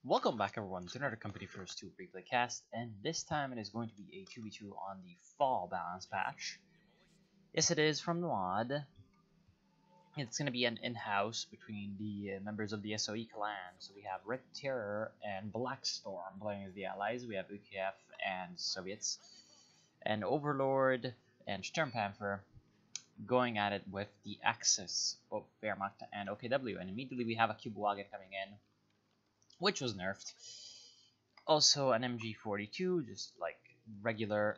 Welcome back everyone to another Company First 2 Replay Cast, and this time it is going to be a 2v2 on the Fall Balance patch. Yes, it is from the mod. It's going to be an in-house between the members of the SOE clan. So we have Red Terror and Blackstorm playing as the allies. We have UKF and Soviets, and Overlord and Sturmpanther going at it with the Axis of Wehrmacht and OKW. And immediately we have a Cube Wagon coming in, which was nerfed. Also an MG42, just like regular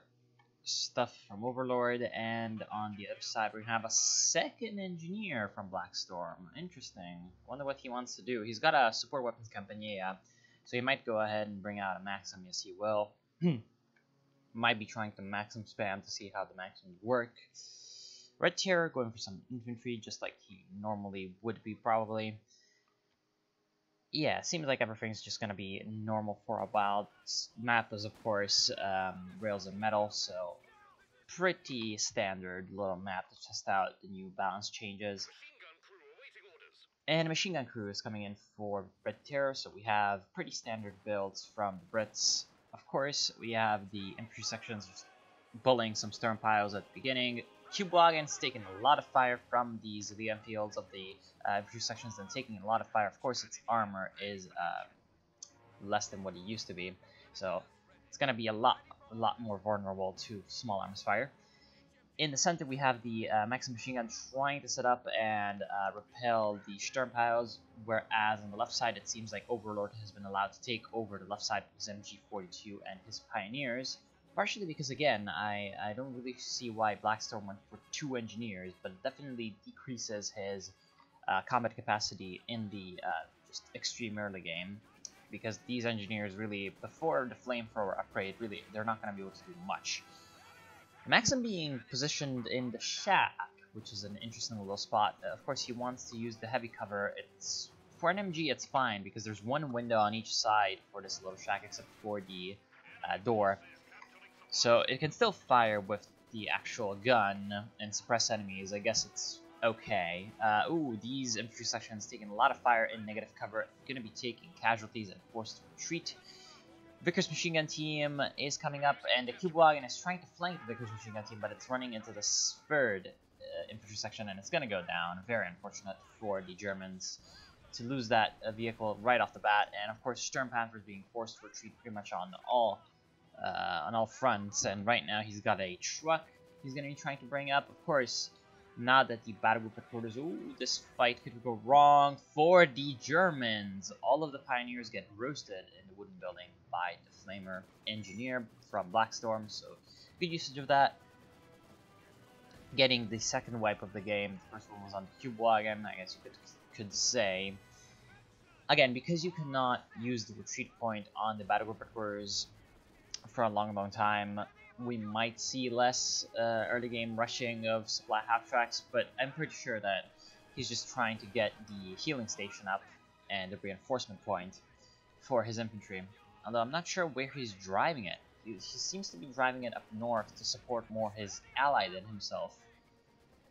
stuff from Overlord, and on the other side we have a second engineer from Blackstorm. Interesting. Wonder what he wants to do. He's got a support weapons Campagnia, so he might go ahead and bring out a Maxim. Yes, he will. Might be trying to Maxim spam to see how the Maxims work. Red Terror going for some infantry, just like he normally would be probably. Yeah, seems like everything's just gonna be normal for a while. Map is, of course, Rails and Metal, so pretty standard little map to test out the new balance changes. And a Machine Gun Crew is coming in for Red Terror, so we have pretty standard builds from the Brits. Of course, we have the infantry sections bullying some Stern Piles at the beginning. Cube Wagon's taking a lot of fire from the civilian fields of the infantry sections and taking a lot of fire. Of course, its armor is less than what it used to be, so it's going to be a lot more vulnerable to small arms fire. In the center, we have the Maxim machine gun trying to set up and repel the Stern Piles, whereas on the left side, it seems like Overlord has been allowed to take over the left side with his MG42 and his Pioneers. Partially because, again, I don't really see why Blackstorm went for 2 engineers, but it definitely decreases his combat capacity in the just extreme early game, because these engineers really, before the Flamethrower upgrade, really, they're not going to be able to do much. Maxim being positioned in the shack, which is an interesting little spot. Of course, he wants to use the heavy cover. For an MG, it's fine, because there's one window on each side for this little shack, except for the door. So it can still fire with the actual gun and suppress enemies. I guess it's okay. Ooh, these infantry sections taking a lot of fire in negative cover. Going to be taking casualties and forced to retreat. Vickers machine gun team is coming up, and the Cube Wagon is trying to flank the Vickers machine gun team, but it's running into the third infantry section, and it's going to go down. Very unfortunate for the Germans to lose that vehicle right off the bat. And of course, Sturmpanther is being forced to retreat pretty much on all fronts, and right now he's got a truck he's going to be trying to bring up. Of course, now that the battle group headquarters, ooh, this fight could go wrong for the Germans. All of the Pioneers get roasted in the wooden building by the Flamer engineer from Blackstorm, so good usage of that. Getting the second wipe of the game. The first one was on the Cube Wagon, I guess you could say. Again, because you cannot use the retreat point on the battle group headquarters for a long time, we might see less early game rushing of supply half tracks, but I'm pretty sure that he's just trying to get the healing station up and the reinforcement point for his infantry. Although I'm not sure where he's driving it. He seems to be driving it up north to support more his ally than himself.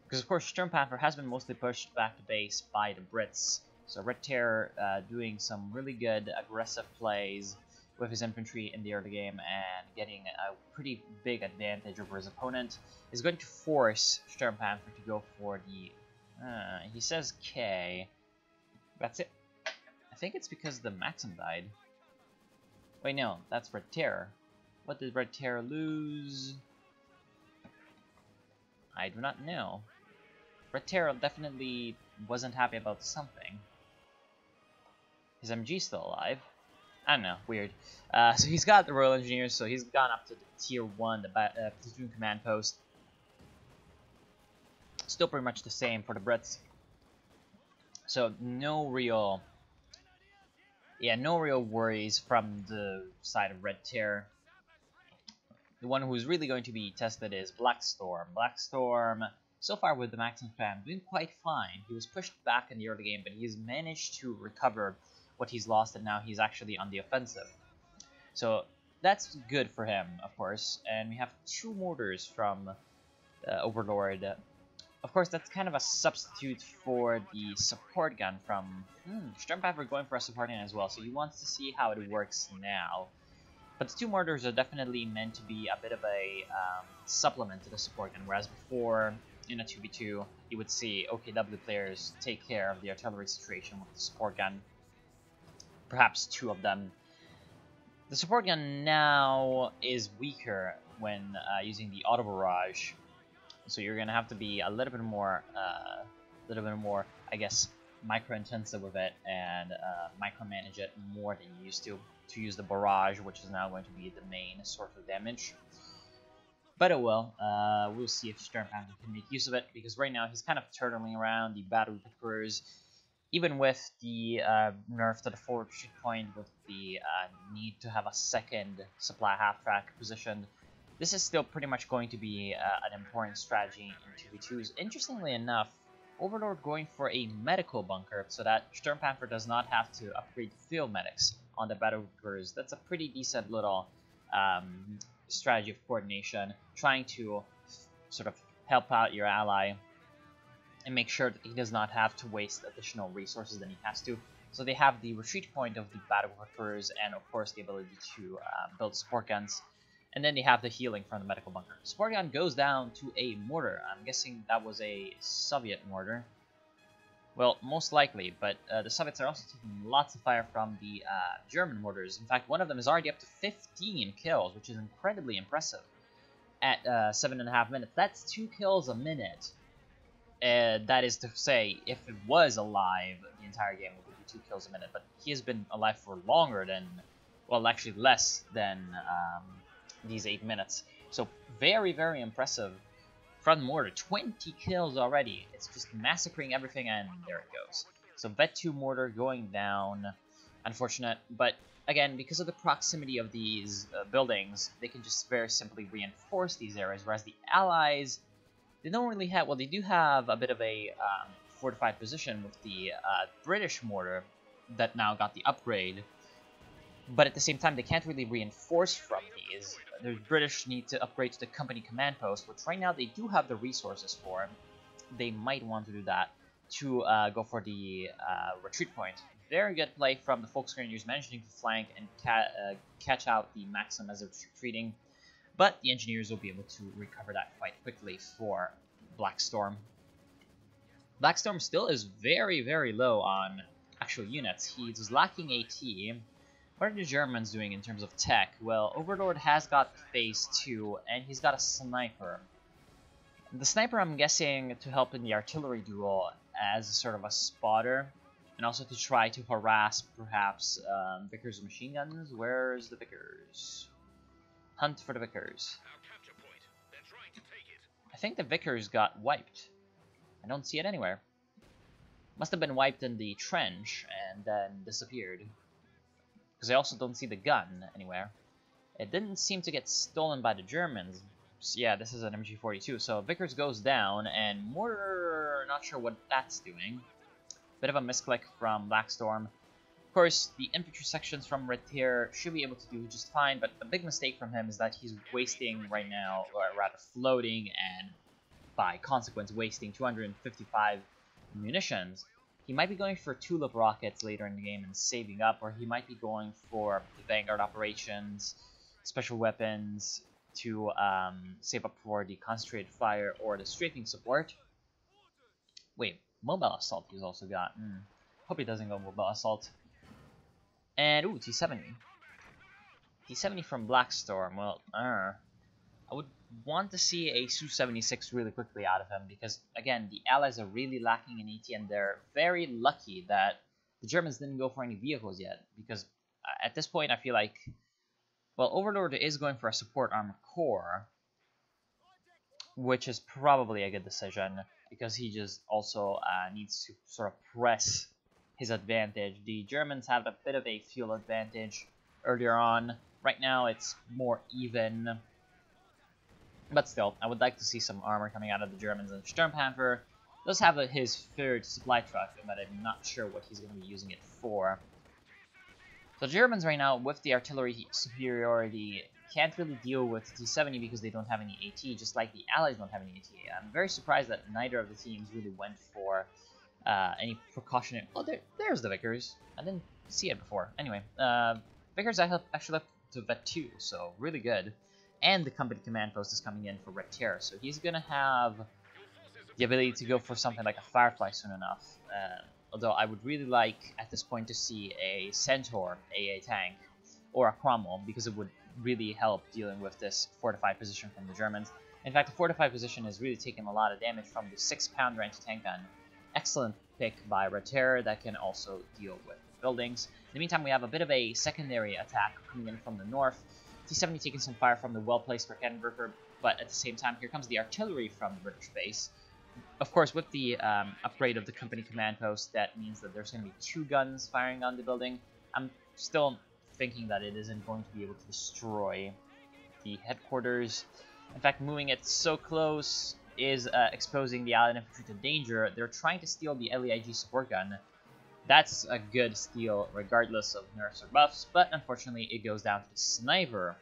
Because of course Sturmpanther has been mostly pushed back to base by the Brits. So Red Terror doing some really good aggressive plays with his infantry in the early game and getting a pretty big advantage over his opponent, is going to force Sturmpanther to go for the, he says K. That's it. I think it's because the Maxim died. Wait, no, that's Red Terror. What did Red Terror lose? I do not know. Red Terror definitely wasn't happy about something. His MG's still alive. I don't know, weird. So he's got the Royal Engineers, so he's gone up to the Tier 1, the Platoon Command Post. Still pretty much the same for the Brits. So no real worries from the side of Red Terror. The one who's really going to be tested is Blackstorm. Blackstorm, so far with the Maxim spam, doing quite fine. He was pushed back in the early game, but he's managed to recover what he's lost, and now he's actually on the offensive. So that's good for him, of course. And we have 2 mortars from Overlord Of course, that's kind of a substitute for the support gun from Sturmpanther going for a support gun as well, so he wants to see how it works now. But the two mortars are definitely meant to be a bit of a supplement to the support gun, whereas before, in a 2v2, you would see OKW players take care of the artillery situation with the support gun. Perhaps two of them. The support gun now is weaker when using the auto barrage, so you're gonna have to be a little bit more, I guess, micro-intensive with it and micromanage it more than you used to use the barrage, which is now going to be the main source of damage. But oh well, we'll see if Sturmpanther can make use of it, because right now he's kind of turtling around the battery pickers. Even with the nerf to the forward retreat point, with the need to have a second supply half-track positioned, this is still pretty much going to be an important strategy in 2v2s. Interestingly enough, Overlord going for a medical bunker so that Sturmpanther does not have to upgrade field medics on the battle pickers. That's a pretty decent little strategy of coordination, trying to sort of help out your ally and make sure that he does not have to waste additional resources than he has to. So they have the retreat point of the battle workers and of course the ability to build support guns. And then they have the healing from the medical bunker. Support gun goes down to a mortar. I'm guessing that was a Soviet mortar. Well, most likely, but the Soviets are also taking lots of fire from the German mortars. In fact, one of them is already up to 15 kills, which is incredibly impressive at 7.5 minutes. That's 2 kills a minute. That is to say, if it was alive, the entire game would be 2 kills a minute. But he has been alive for longer than, well, actually less than these 8 minutes. So very, very impressive from the mortar. 20 kills already. It's just massacring everything, and there it goes. So Vet 2 mortar going down. Unfortunate, but again, because of the proximity of these buildings, they can just very simply reinforce these areas, whereas the allies, they don't really have, well, they do have a bit of a fortified position with the British mortar that now got the upgrade, but at the same time, they can't really reinforce from these. The British need to upgrade to the company command post, which right now they do have the resources for. They might want to do that to go for the retreat point. Very good play from the Volksgrenadiers, managing to flank and catch out the Maxim as it's retreating. But the engineers will be able to recover that quite quickly for Blackstorm. Blackstorm still is very, very low on actual units. He's lacking AT. What are the Germans doing in terms of tech? Well, Overlord has got phase 2, and he's got a sniper. The sniper, I'm guessing, to help in the artillery duel as sort of a spotter, and also to try to harass, perhaps, Vickers machine guns. Where's the Vickers? Hunt for the Vickers. I think the Vickers got wiped. I don't see it anywhere. Must have been wiped in the trench and then disappeared. Because I also don't see the gun anywhere. It didn't seem to get stolen by the Germans. So yeah, this is an MG42. So Vickers goes down, and Mortar, not sure what that's doing. Bit of a misclick from Blackstorm. Of course, the infantry sections from Red Tier should be able to do just fine, but the big mistake from him is that he's wasting right now, or rather floating, and by consequence wasting 255 munitions. He might be going for tulip rockets later in the game and saving up, or he might be going for the Vanguard operations, special weapons, to save up for the concentrated fire or the strafing support. Wait, mobile assault he's also got. Hope he doesn't go mobile assault. And ooh, T70. T70 from Blackstorm. Well, I would want to see a Su-76 really quickly out of him, because again, the Allies are really lacking in AT, and they're very lucky that the Germans didn't go for any vehicles yet, because at this point I feel like, well, Overlord is going for a support armor core, which is probably a good decision, because he just also needs to sort of press his advantage. The Germans have a bit of a fuel advantage earlier on. Right now it's more even. But still, I would like to see some armor coming out of the Germans. And Sturmpanther does have his third supply truck, but I'm not sure what he's going to be using it for. So the Germans right now, with the artillery superiority, can't really deal with T70 because they don't have any AT, just like the Allies don't have any AT. I'm very surprised that neither of the teams really went for any precautionary... Oh, there's the Vickers. I didn't see it before. Anyway, Vickers actually left to Vet 2, so really good. And the company command post is coming in for Red Terror, so he's gonna have the ability to go for something like a Firefly soon enough. Although I would really like, at this point, to see a Centaur AA tank, or a Cromwell, because it would really help dealing with this fortified position from the Germans. In fact, the fortified position is really taking a lot of damage from the 6-pounder anti-tank gun. Excellent pick by Red Terror that can also deal with buildings. In the meantime, we have a bit of a secondary attack coming in from the north. T-70 taking some fire from the well-placed Cannon-Berger, but at the same time, here comes the artillery from the British base. Of course, with the upgrade of the company command post, that means that there's going to be 2 guns firing on the building. I'm still thinking that it isn't going to be able to destroy the headquarters. In fact, moving it so close is exposing the Allied infantry to danger. They're trying to steal the LEIG support gun. That's a good steal regardless of nerfs or buffs, but unfortunately it goes down to the sniper,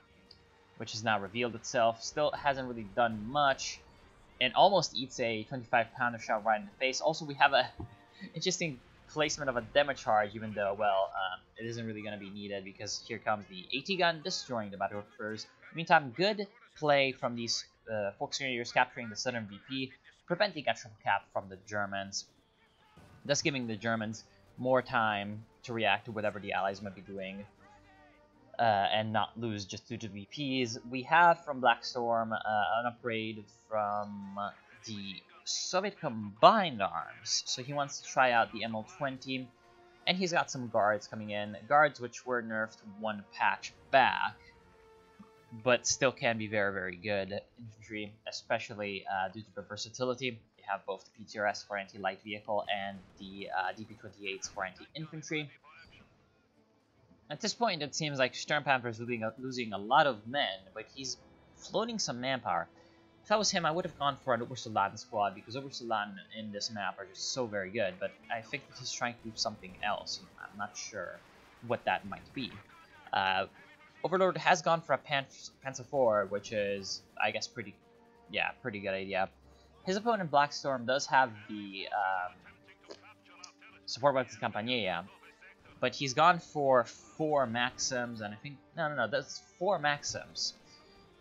which has now revealed itself. Still hasn't really done much, and almost eats a 25-pounder shot right in the face. Also, we have a interesting placement of a demo charge, even though, well, it isn't really going to be needed because here comes the AT gun destroying the battle cruisers. Meantime, good play from these Volksgrenadiers capturing the southern VP, preventing a triple cap from the Germans, thus giving the Germans more time to react to whatever the Allies might be doing and not lose just due to VPs. We have from Blackstorm an upgrade from the Soviet Combined Arms, so he wants to try out the ML20, and he's got some guards coming in, guards which were nerfed 1 patch back, but still can be very, very good infantry, especially due to the versatility. You have both the PTRS for anti-light vehicle and the DP-28s for anti-infantry. At this point, it seems like Sturmpanther is losing a lot of men, but he's floating some manpower. If I was him, I would have gone for an Obersoldaten squad, because Obersoldaten in this map are just so very good, but I think that he's trying to do something else. I'm not sure what that might be. Overlord has gone for a Panzer IV, which is, I guess, pretty good idea. His opponent, Blackstorm, does have the support weapons Campagnia, but he's gone for 4 Maxims, and I think, no, that's 4 Maxims,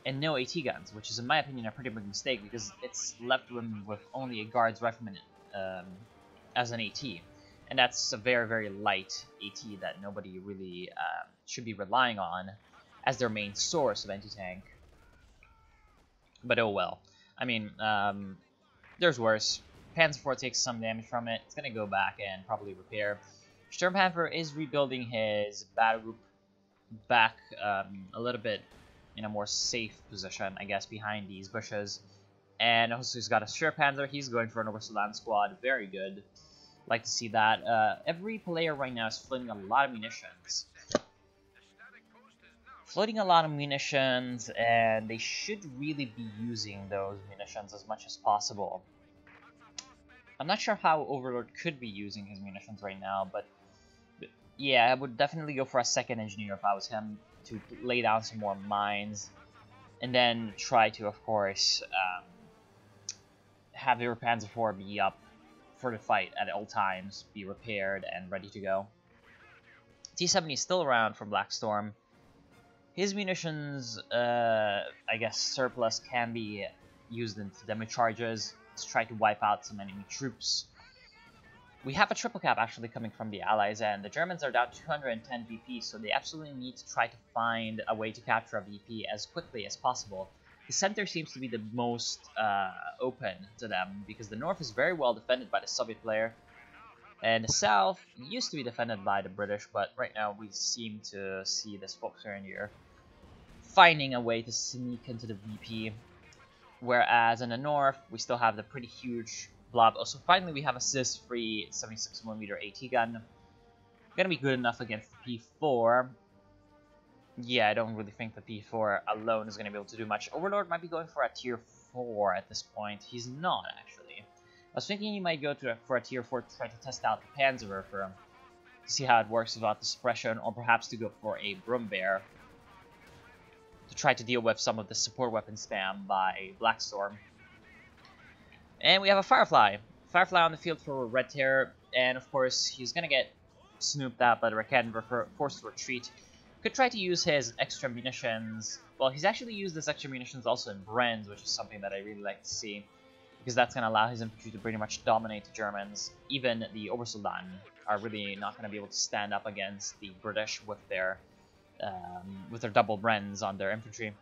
and no AT guns, which is, in my opinion, a pretty big mistake, because it's left him with only a Guards Rifleman as an AT, and that's a very, very light AT that nobody really should be relying on as their main source of anti-tank. But oh well. I mean, there's worse. Panzer IV takes some damage from it. It's going to go back and probably repair. Sturmpanther is rebuilding his battle group back a little bit in a more safe position, I guess, behind these bushes. And also he's got a Sturmpanther. He's going for an Obersoldaten squad. Very good. Like to see that. Every player right now is floating a lot of munitions. And they should really be using those munitions as much as possible. I'm not sure how Overlord could be using his munitions right now, but yeah, I would definitely go for a second engineer if I was him, to lay down some more mines, and then try to, of course, have your Panzer IV be up for the fight at all times, be repaired and ready to go. T-70 is still around for Blackstorm. His munitions, I guess, surplus can be used into demo charges to try to wipe out some enemy troops. We have a triple cap actually coming from the Allies, and the Germans are down 210 VP, so they absolutely need to try to find a way to capture a VP as quickly as possible. The center seems to be the most open to them, because the north is very well defended by the Soviet player, and the south used to be defended by the British, but right now we seem to see this Volksgrenadier finding a way to sneak into the VP, whereas in the north we still have the pretty huge blob. Also, finally we have a SIS-free 76mm AT gun. Gonna be good enough against the P4. Yeah, I don't really think the P4 alone is gonna be able to do much. Overlord might be going for a tier 4 at this point. He's not, actually. I was thinking he might go for a tier 4 to try to test out the Panzerwerfer, to see how it works without the suppression, or perhaps to go for a Brummbär. to try to deal with some of the support weapon spam by Blackstorm. And we have a Firefly. Firefly on the field for Red Terror, and of course he's gonna get snooped out by the Rakan, forced to retreat. Could try to use his extra munitions. Well, he's actually used his extra munitions also in Brenz, which is something that I really like to see, because that's going to allow his infantry to pretty much dominate the Germans. Even the Obersoldaten are really not going to be able to stand up against the British with their double Brenz on their infantry.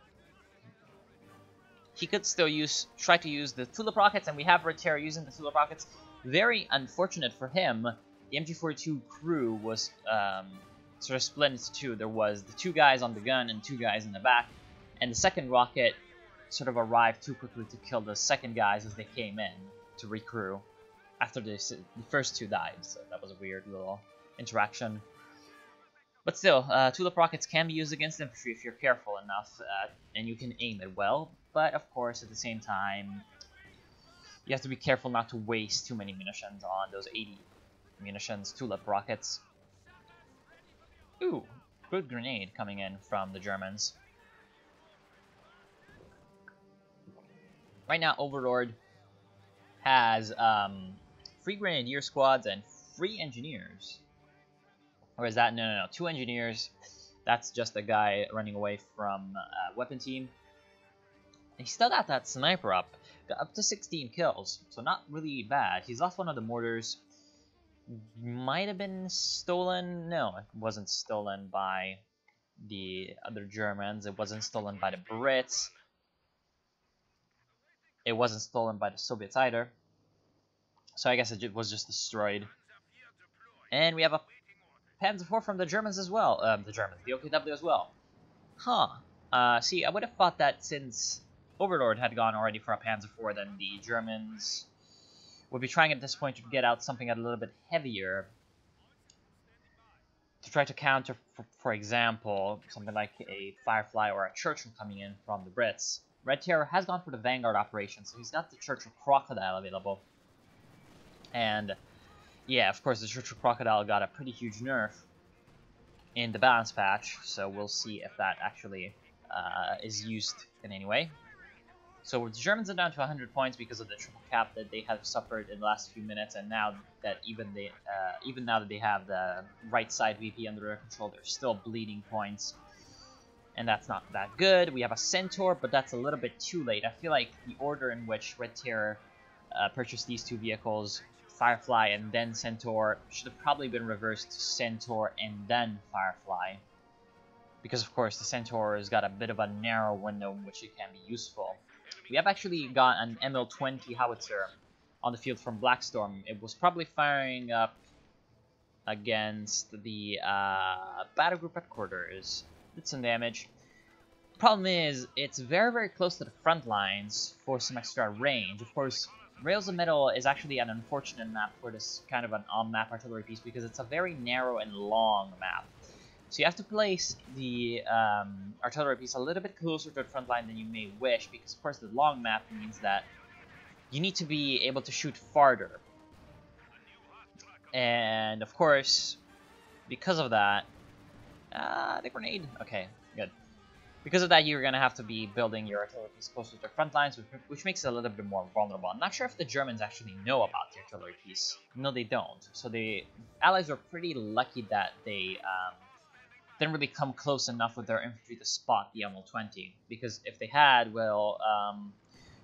He could still try to use the Tulip rockets, and we have Red Terror using the Tulip rockets. Very unfortunate for him, the MG42 crew was sort of split into two. There was the 2 guys on the gun and 2 guys in the back, and the second rocket sort of arrived too quickly to kill the second guys as they came in to recrew after the first 2 died. So that was a weird little interaction. But still, Tulip rockets can be used against infantry if you're careful enough, and you can aim it well. But of course, at the same time, you have to be careful not to waste too many munitions on those 80 munitions Tulip rockets. Ooh, good grenade coming in from the Germans. Right now, Overlord has 3 Grenadier squads and 3 Engineers. Or is that? No. 2 Engineers. That's just a guy running away from a weapon team. He still got that sniper up. Got up to 16 kills, so not really bad. He's lost one of the mortars. Might have been stolen. No, it wasn't stolen by the other Germans. It wasn't stolen by the Brits. It wasn't stolen by the Soviets either. So I guess it was just destroyed. And we have a Panzer IV from the Germans as well. The OKW as well. Huh. See, I would have thought that since Overlord had gone already for a Panzer IV, then the Germans would be trying at this point to get out something a little bit heavier to try to counter, for example, something like a Firefly or a Churchill coming in from the Brits. Red Terror has gone for the Vanguard operation, so he's got the Churchill Crocodile available. And yeah, of course, the Churchill Crocodile got a pretty huge nerf in the balance patch, so we'll see if that actually is used in any way. So the Germans are down to 100 points because of the triple cap that they have suffered in the last few minutes, and now that even now that they have the right side VP under their control, they're still bleeding points, and that's not that good. We have a Centaur, but that's a little bit too late. I feel like the order in which Red Terror purchased these 2 vehicles, Firefly and then Centaur, should have probably been reversed to Centaur and then Firefly, because of course the Centaur has got a bit of a narrow window in which it can be useful. We have actually got an ML20 howitzer on the field from Blackstorm. It was probably firing up against the battle group headquarters. Did some damage. Problem is, it's very, very close to the front lines for some extra range. Of course, Rails of Metal is actually an unfortunate map for this kind of an on-map artillery piece because it's a very narrow and long map. So you have to place the artillery piece a little bit closer to the front line than you may wish, because of course the long map means that you need to be able to shoot farther. And of course, because of that, the grenade, okay, good. Because of that, you're going to have to be building your artillery piece closer to the front lines, which makes it a little bit more vulnerable. I'm not sure if the Germans actually know about the artillery piece. No, they don't. So the Allies are pretty lucky that they didn't really come close enough with their infantry to spot the ML20, because if they had, well,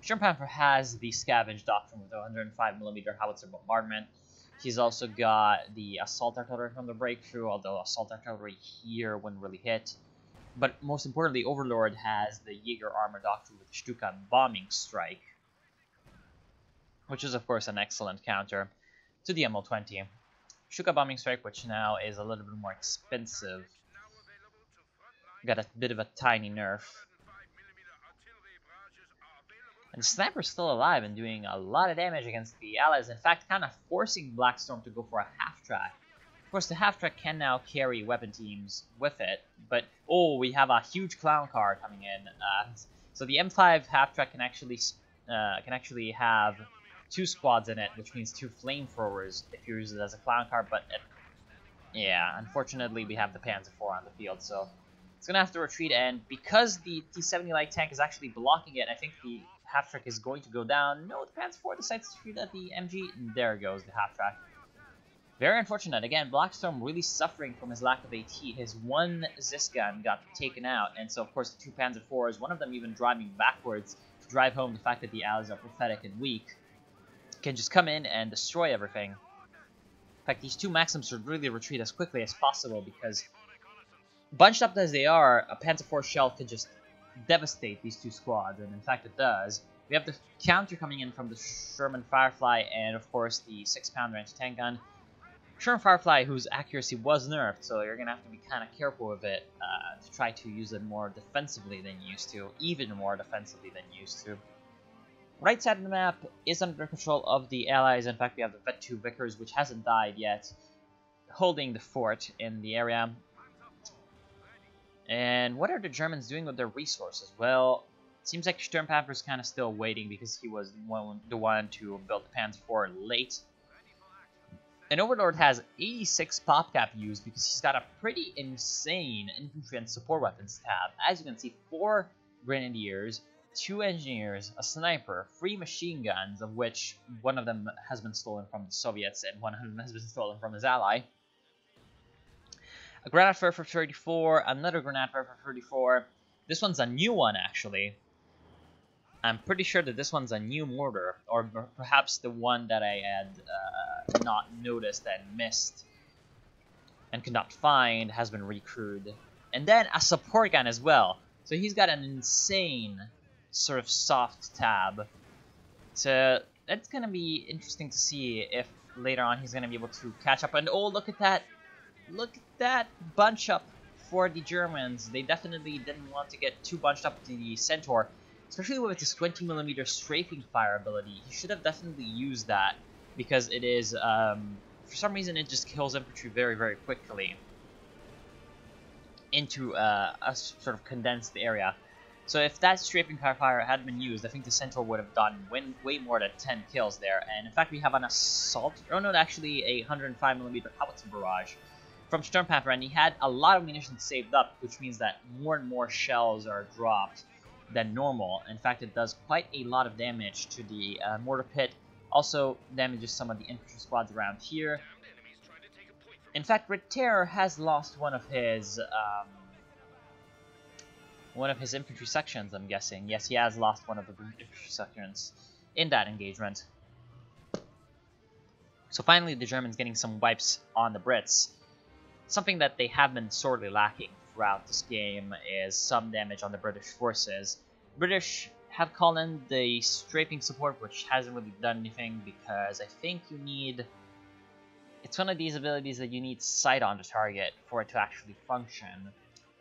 Sturmpanzer has the Scavenge Doctrine with the 105mm howitzer bombardment. He's also got the Assault Artillery from the Breakthrough, although Assault Artillery here wouldn't really hit. But most importantly, Overlord has the Jaeger Armor Doctrine with the Stuka Bombing Strike, which is of course an excellent counter to the ML20. Stuka Bombing Strike, which now is a little bit more expensive, got a bit of a tiny nerf. And Sniper's still alive and doing a lot of damage against the Allies, in fact kind of forcing Blackstorm to go for a half-track. Of course, the half-track can now carry weapon teams with it, but oh, we have a huge clown car coming in. So the M5 half-track can actually have 2 squads in it, which means 2 flamethrowers if you use it as a clown car, but yeah, unfortunately we have the Panzer IV on the field, so It's going to have to retreat, and because the T-70 light tank is actually blocking it, I think the half-track is going to go down. No, the Panzer IV decides to shoot at the MG. There goes the half-track. Very unfortunate. Again, Blackstorm really suffering from his lack of AT. His one Zis gun got taken out, and so of course the 2 Panzer IVs, one of them even driving backwards to drive home the fact that the Allies are pathetic and weak, can just come in and destroy everything. In fact, these 2 Maxims should really retreat as quickly as possible because, bunched up as they are, a Panzer IV shell could just devastate these 2 squads, and in fact it does. We have the counter coming in from the Sherman Firefly and of course the 6-pounder anti-tank gun. Sherman Firefly, whose accuracy was nerfed, so you're going to have to be kind of careful with it to try to use it more defensively than you used to, even more defensively than you used to. Right side of the map is under control of the Allies. In fact, we have the Vet 2 Vickers, which hasn't died yet, holding the fort in the area. And what are the Germans doing with their resources? Well, it seems like Sturmpanther is kind of still waiting because he was the one to build the Panzer IV late. And Overlord has 86 PopCap used because he's got a pretty insane infantry and support weapons tab. As you can see, 4 Grenadiers, 2 Engineers, a Sniper, 3 machine guns, of which one of them has been stolen from the Soviets and one of them has been stolen from his ally. A Granatwerfer for 34, another Granatwerfer for 34. This one's a new one, actually. I'm pretty sure that this one's a new mortar, or perhaps the one that I had not noticed and missed and could not find has been recrewed. And then a support gun as well. So he's got an insane sort of soft tab. So that's going to be interesting to see if later on he's going to be able to catch up. And oh, look at that. Look at that bunch up for the Germans. They definitely didn't want to get too bunched up to the Centaur. Especially with his 20mm strafing fire ability, he should have definitely used that because it is, for some reason, it just kills infantry very, very quickly into a sort of condensed area. So if that strafing fire had been used, I think the Centaur would have done way more than 10 kills there. And in fact, we have an assault, oh no, actually a 105mm howitzer barrage from Sturmpanther, and he had a lot of munitions saved up, which means that more and more shells are dropped than normal. In fact, it does quite a lot of damage to the mortar pit. Also damages some of the infantry squads around here. In fact, Red Terror has lost one of his infantry sections, I'm guessing. Yes, he has lost one of the infantry sections in that engagement. So finally, the Germans getting some wipes on the Brits. Something that they have been sorely lacking throughout this game is some damage on the British forces. British have called in the strafing support, which hasn't really done anything because I think you need... It's one of these abilities that you need sight on the target for it to actually function.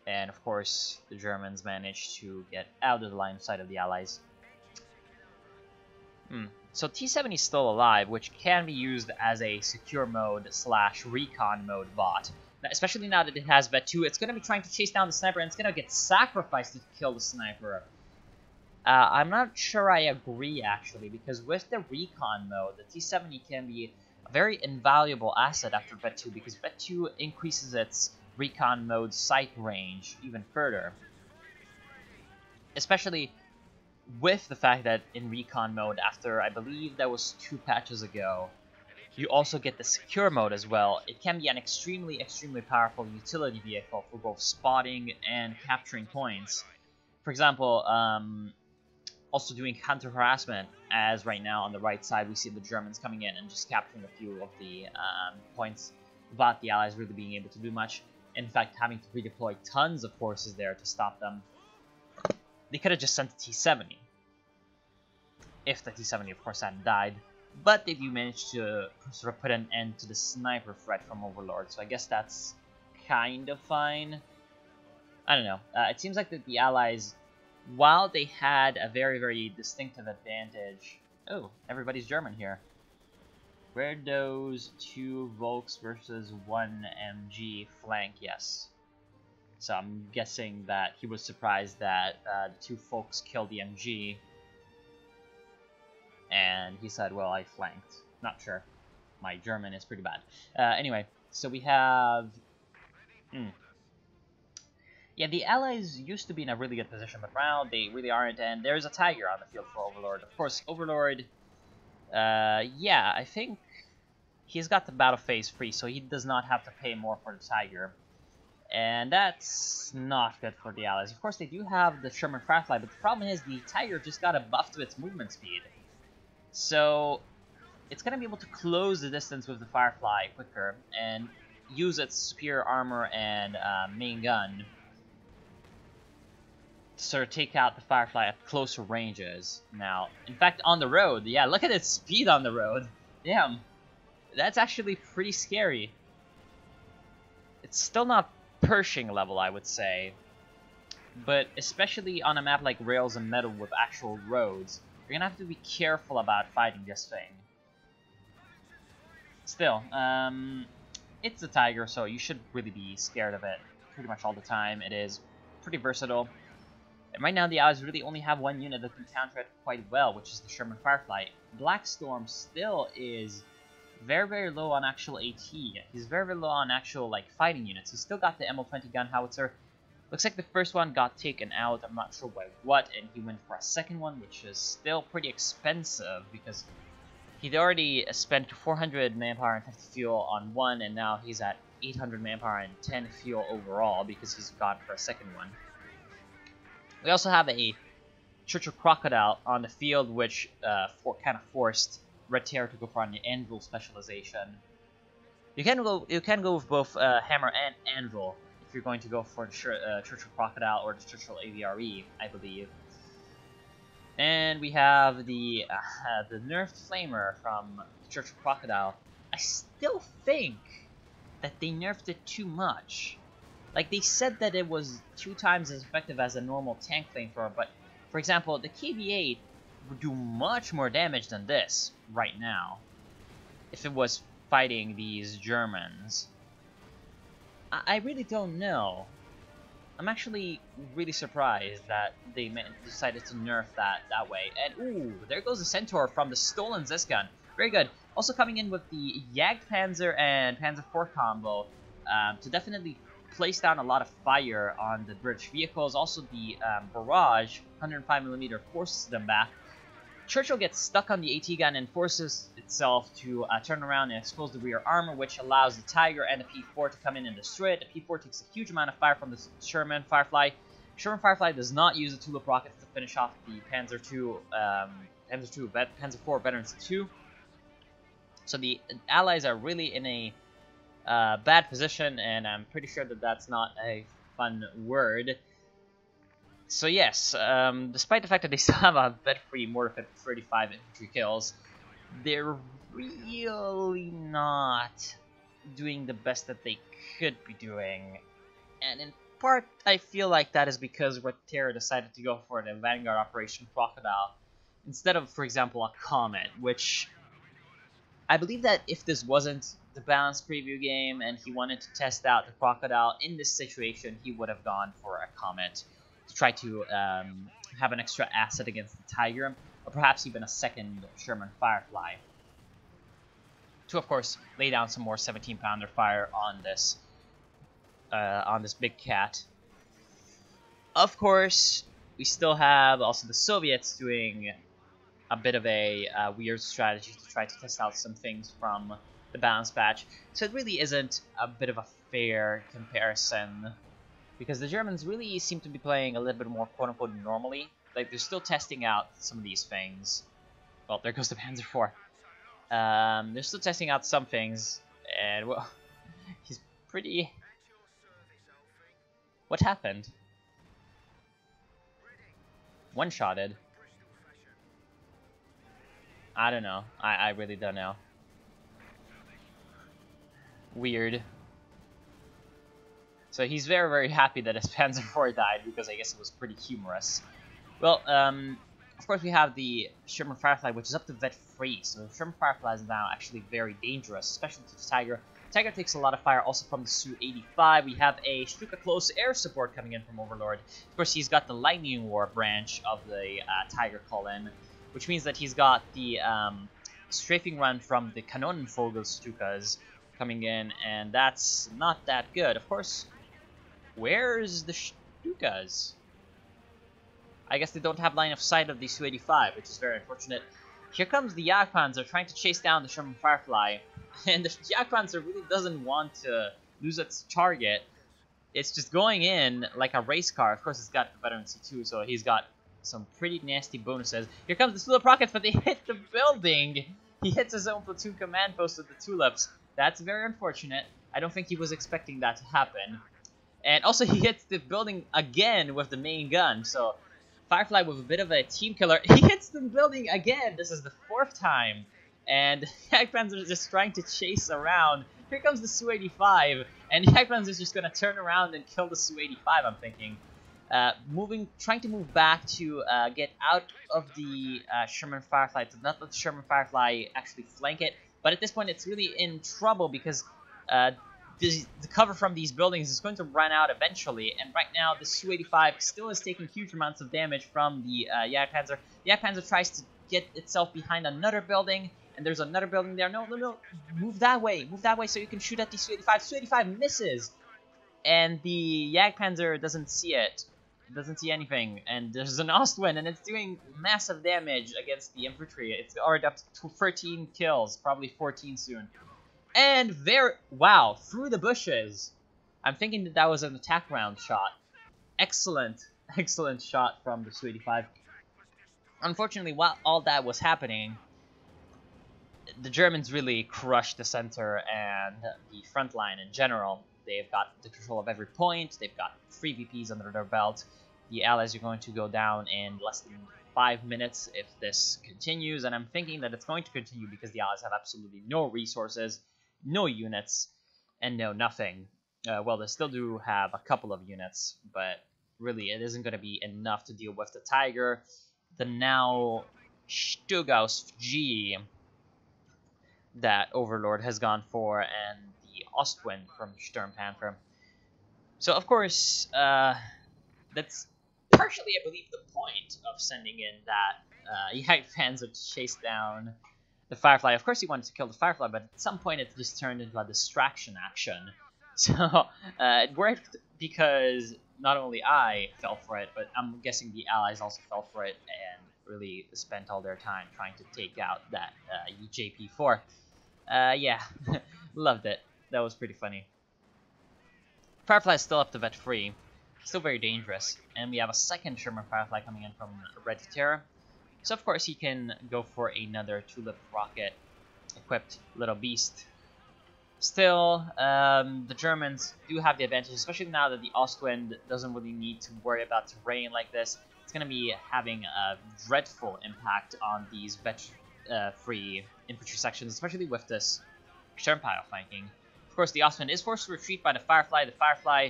And of course, the Germans managed to get out of the line of sight of the Allies. So T-70 is still alive, which can be used as a secure mode / recon mode bot. Especially now that it has Vet 2, it's going to be trying to chase down the sniper, and it's going to get sacrificed to kill the sniper. I'm not sure I agree, actually, because with the recon mode, the T-70 can be a very invaluable asset after Vet 2, because Vet 2 increases its recon mode sight range even further. Especially with the fact that in recon mode, after, I believe that was 2 patches ago, you also get the secure mode as well. It can be an extremely, extremely powerful utility vehicle for both spotting and capturing points. For example, also doing counter-harassment, as right now on the right side we see the Germans coming in and just capturing a few of the points without the Allies really being able to do much. In fact, having to redeploy tons of forces there to stop them. They could have just sent the T-70. If the T-70, of course, hadn't died. But they do manage to sort of put an end to the sniper threat from Overlord, so I guess that's kind of fine. I don't know. It seems like that the Allies, while they had a very, very distinctive advantage... Oh, everybody's German here. Where those 2 Volks versus 1 MG flank? Yes. So I'm guessing that he was surprised that the 2 folks killed the MG. And he said, well, I flanked. Not sure. My German is pretty bad. Anyway, so we have... Yeah, the allies used to be in a really good position, but now they really aren't, and there's a Tiger on the field for Overlord. Of course, Overlord, yeah, I think he's got the battle phase free, so he does not have to pay more for the Tiger. And that's not good for the allies. Of course, they do have the Sherman Firefly, but the problem is the Tiger just got a buff to its movement speed. So it's going to be able to close the distance with the Firefly quicker and use its superior armor and main gun to sort of take out the Firefly at closer ranges. Now, in fact, on the road, yeah, look at its speed on the road. Damn, that's actually pretty scary. It's still not Pershing level, I would say, but especially on a map like Rails and Metal with actual roads, you're gonna have to be careful about fighting this thing. Still, it's a Tiger, so you should really be scared of it pretty much all the time. It is pretty versatile. And right now, the allies really only have one unit that can counter it quite well, which is the Sherman Firefly. Blackstorm still is very, very low on actual AT. He's very, very low on actual, like, fighting units. He's still got the ML20 gun howitzer. Looks like the first one got taken out. I'm not sure by what, and he went for a second one, which is still pretty expensive because he'd already spent 400 manpower and 50 fuel on one, and now he's at 800 manpower and 10 fuel overall because he's gone for a second one. We also have a Churchill Crocodile on the field, which kind of forced Red Terror to go for an Anvil specialization. You can go with both Hammer and Anvil if you're going to go for the Churchill Crocodile or the Churchill AVRE, I believe. And we have the nerfed Flamer from Churchill Crocodile. I still think that they nerfed it too much. Like, they said that it was 2 times as effective as a normal tank flamethrower, but for example, the KB8 would do much more damage than this right now if it was fighting these Germans. I really don't know. I'm actually really surprised that they decided to nerf that way. And ooh, there goes the Centaur from the stolen Zisgun. Very good. Also coming in with the Jagdpanzer and Panzer IV combo to definitely place down a lot of fire on the British vehicles. Also the barrage, 105mm, forces them back. Churchill gets stuck on the AT gun and forces itself to turn around and expose the rear armor, which allows the Tiger and the P4 to come in and destroy it. The P4 takes a huge amount of fire from the Sherman Firefly. Sherman Firefly does not use the tulip rockets to finish off the Panzer IV Veterans 2. So the Allies are really in a bad position, and I'm pretty sure that that's not a fun word. So yes, despite the fact that they still have a vet-free mortar fit with 35 infantry kills, they're really not doing the best that they could be doing. And in part, I feel like that is because Red Terror decided to go for the Vanguard Operation Crocodile instead of, for example, a Comet, which I believe that if this wasn't the balanced preview game and he wanted to test out the Crocodile in this situation, he would have gone for a Comet to try to have an extra asset against the Tiger, or perhaps even a second Sherman Firefly to, of course, lay down some more 17-pounder fire on this big cat. Of course, we still have also the Soviets doing a bit of a weird strategy to try to test out some things from the balance patch. So it really isn't a bit of a fair comparison, because the Germans really seem to be playing a little bit more quote-unquote normally. Like, they're still testing out some of these things. Well, there goes the Panzer IV. They're still testing out some things, and, well, he's pretty... What happened? One-shotted? I don't know. I really don't know. Weird. So he's very, very happy that his Panzer IV died, because I guess it was pretty humorous. Well, of course we have the Sherman Firefly, which is up to vet free, so the Sherman Firefly is now actually very dangerous, especially to the Tiger. Tiger takes a lot of fire also from the Su-85. We have a Stuka close air support coming in from Overlord. Of course, he's got the Lightning War branch of the Tiger column, which means that he's got the strafing run from the Kanonenvogel Stukas coming in, and that's not that good. Of course, where's the Stukas. I guess they don't have line of sight of the Su-85, which is very unfortunate. Here comes the Jagdpanzer trying to chase down the Sherman Firefly, and the Jagdpanzer really doesn't want to lose its target. It's just going in like a race car. Of course, it's got veteran C2, so he's got some pretty nasty bonuses. Here comes the Tulip Rockets, but they hit the building. He hits his own platoon command post with the Tulips. That's very unfortunate. I don't think he was expecting that to happen. And also, he hits the building again with the main gun, so Firefly with a bit of a team killer. He hits the building again. This is the 4th time. And Jagdpanzer is just trying to chase around. Here comes the Su-85. And Jagdpanzer is just going to turn around and kill the Su-85, I'm thinking. Trying to move back to get out of the Sherman Firefly. To not let the Sherman Firefly actually flank it. But at this point, it's really in trouble because the cover from these buildings is going to run out eventually, and right now the Su-85 still is taking huge amounts of damage from the Jagdpanzer. The Jagdpanzer tries to get itself behind another building, and there's another building there. No, move that way so you can shoot at the Su-85. Su-85 misses, and the Jagdpanzer doesn't see it. It doesn't see anything, and there's an Ostwind, and it's doing massive damage against the infantry. It's already up to 13 kills, probably 14 soon. And wow, through the bushes. I'm thinking that was an attack round shot. Excellent shot from the Su-85. Unfortunately, while all that was happening, the Germans really crushed the center and the front line in general. They've got the control of every point. They've got 3 VPs under their belt. The Allies are going to go down in less than 5 minutes if this continues, and I'm thinking that it's going to continue because the Allies have absolutely no resources, no units, and no nothing. Well, they still do have a couple of units, but really it isn't going to be enough to deal with the Tiger, the now Stugaus G that Overlord has gone for, and the Ostwind from Sturmpanzer. So, of course, that's partially, I believe, the point of sending in that Jagdpanzer to chase down the Firefly. Of course he wanted to kill the Firefly, but at some point it just turned into a distraction action. So it worked because not only I fell for it, but I'm guessing the Allies also fell for it and really spent all their time trying to take out that JP4. Yeah, loved it. That was pretty funny. Firefly is still up to vet 3. Still very dangerous. And we have a second Sherman Firefly coming in from Ready Terror. So of course he can go for another Tulip Rocket equipped little beast. Still, the Germans do have the advantage, especially now that the Ostwind doesn't really need to worry about terrain like this. It's going to be having a dreadful impact on these vet-free infantry sections, especially with this Sturmpile flanking. Of course, the Ostwind is forced to retreat by the Firefly. The Firefly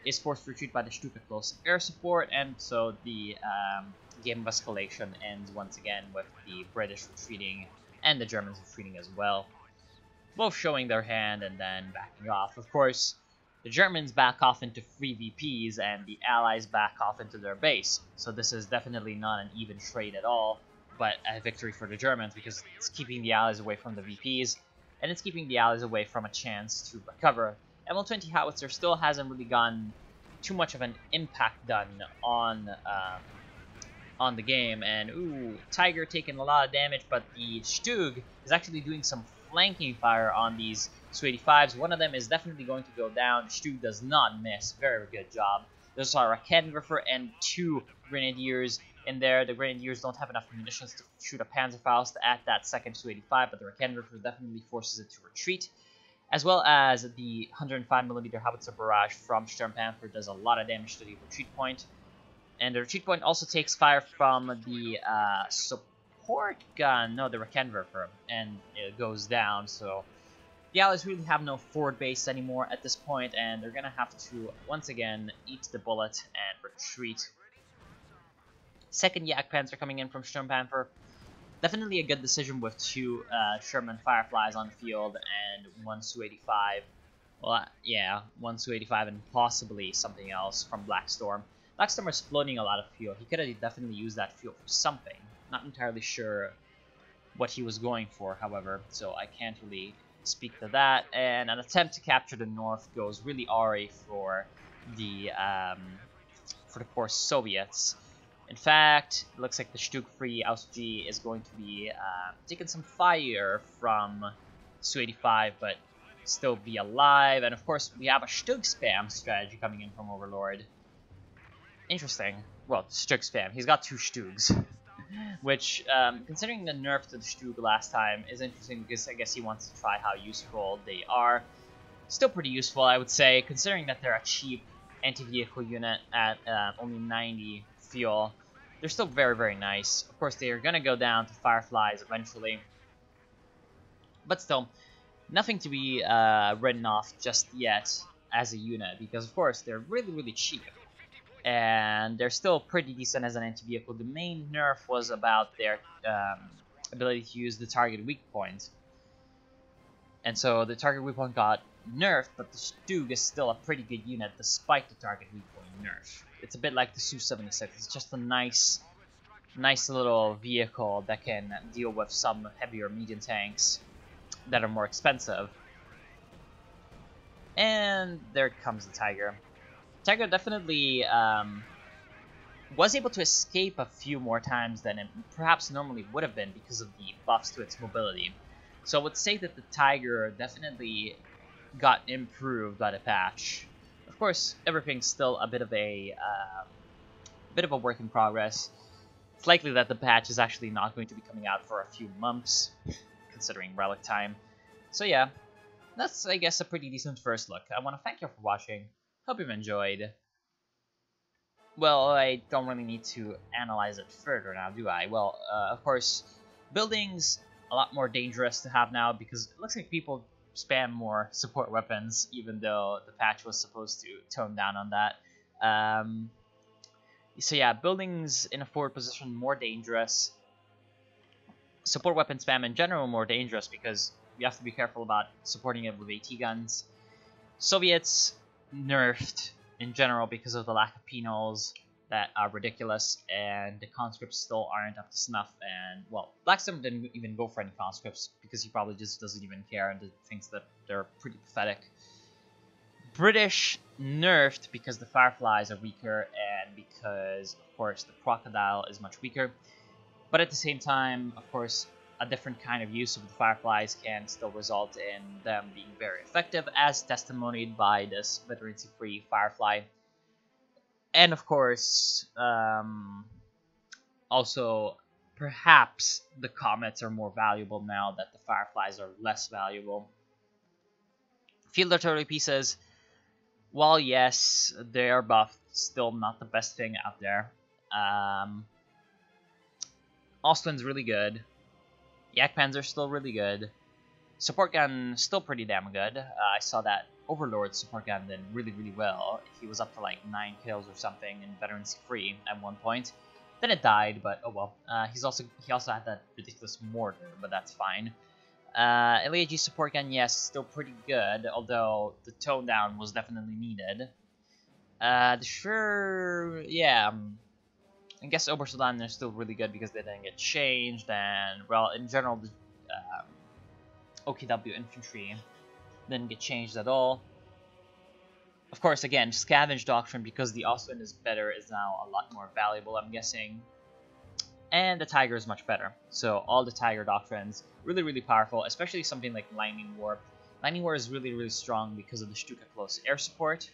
is forced to retreat by the Stuka close air support, and so the game of escalation ends once again with the British retreating and the Germans retreating as well. Both showing their hand and then backing off. Of course, the Germans back off into 3 VPs and the Allies back off into their base. So this is definitely not an even trade at all, but a victory for the Germans because it's keeping the Allies away from the VPs, and it's keeping the Allies away from a chance to recover. ML20 Howitzer still hasn't really gotten too much of an impact done on the game, and ooh, Tiger taking a lot of damage, but the Stug is actually doing some flanking fire on these Su-85s. One of them is definitely going to go down. Stug does not miss. Very good job. There's a Raketenwerfer and 2 Grenadiers in there. The Grenadiers don't have enough munitions to shoot a Panzerfaust at that second Su-85, but the Raketenwerfer definitely forces it to retreat. As well as the 105mm Howitzer barrage from Sturmpanther does a lot of damage to the retreat point. And the retreat point also takes fire from the support gun, no, the Raketenwerfer, and it goes down. So the Allies really have no forward base anymore at this point, and they're going to have to, once again, eat the bullet and retreat. Second Jagdpanzer coming in from Sturmpanther. Definitely a good decision with 2 Sherman Fireflies on the field and 1 Su-85. Well, yeah, 1 Su-85 and possibly something else from Blackstorm. Blackstorm is floating a lot of fuel. He could have definitely used that fuel for something. Not entirely sure what he was going for, however, so I can't really speak to that. And an attempt to capture the north goes really awry for the for the poor Soviets. In fact, it looks like the Stug-free Austrian is going to be taking some fire from Su-85, but still be alive. And of course, we have a Stug spam strategy coming in from Overlord. Interesting. Well, Stug spam. He's got 2 Stugs. Which, considering the nerf to the Stug last time, is interesting because I guess he wants to try how useful they are. Still pretty useful, I would say, considering that they're a cheap anti-vehicle unit at only 90 fuel. They're still very, very nice. Of course, they are going to go down to Fireflies eventually. But still, nothing to be written off just yet as a unit, because of course, they're really, really cheap. And they're still pretty decent as an anti-vehicle. The main nerf was about their ability to use the target weak point. And so the target weak point got nerfed, but the Stug is still a pretty good unit despite the target weak point nerf. It's a bit like the Su-76. It's just a nice little vehicle that can deal with some heavier medium tanks that are more expensive. And there comes the Tiger. Tiger definitely was able to escape a few more times than it perhaps normally would have been because of the buffs to its mobility. So I would say that the Tiger definitely got improved by the patch. Of course, everything's still a bit of a work in progress. It's likely that the patch is actually not going to be coming out for a few months, considering relic time. So yeah, that's, I guess, a pretty decent first look. I want to thank you for watching. Hope you've enjoyed. Well, I don't really need to analyze it further now, do I? Well, of course, buildings a lot more dangerous to have now because it looks like people spam more support weapons, even though the patch was supposed to tone down on that. So yeah, buildings in a forward position more dangerous. Support weapon spam in general more dangerous because you have to be careful about supporting it with AT guns. Soviets nerfed in general because of the lack of penals that are ridiculous, and the conscripts still aren't up to snuff. And well, Blackstone didn't even go for any conscripts because he probably just doesn't even care and thinks that they're pretty pathetic. British nerfed because the Fireflies are weaker and because, of course, the Crocodile is much weaker. But at the same time, of course, a different kind of use of the Fireflies can still result in them being very effective, as testimonied by this veterancy-free Firefly. And of course, also, perhaps the Comets are more valuable now that the Fireflies are less valuable. Field artillery pieces, while yes, they are buffed, still not the best thing out there. Ostwind's really good. Yak Panzer still really good. Support gun still pretty damn good. I saw that Overlord support gun did really, really well. He was up to like 9 kills or something in veterancy free at one point. Then it died, but oh well. He also had that ridiculous mortar, but that's fine. LAG support gun, yes, still pretty good, although the tone down was definitely needed. Yeah. I guess Obersoldaten are still really good because they didn't get changed, and, well, in general, the OKW infantry didn't get changed at all. Of course, again, Scavenge Doctrine, because the Ostwind is better, is now a lot more valuable, I'm guessing. And the Tiger is much better. So all the Tiger Doctrines, really, really powerful, especially something like Lightning Warp. Lightning Warp is really, really strong because of the Stuka Close air support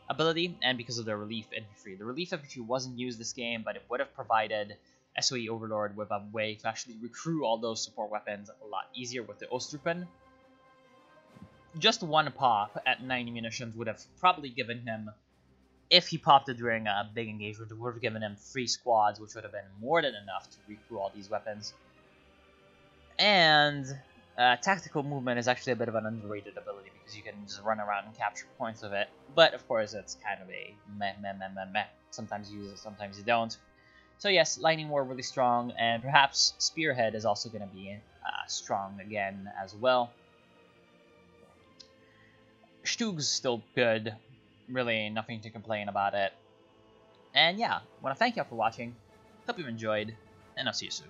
ability and because of the relief infantry. The relief infantry wasn't used this game, but it would have provided SOE Overlord with a way to actually recruit all those support weapons a lot easier with the Ostrupen. Just one pop at 90 munitions would have probably given him, if he popped it during a big engagement, it would have given him 3 squads, which would have been more than enough to recruit all these weapons. And tactical movement is actually a bit of an underrated ability because you can just run around and capture points of it. But of course, it's kind of a meh. Sometimes you use it, sometimes you don't. So yes, Lightning War really strong, and perhaps Spearhead is also going to be strong again as well. Stug's still good. Really nothing to complain about it. And yeah, I want to thank you all for watching. Hope you enjoyed, and I'll see you soon.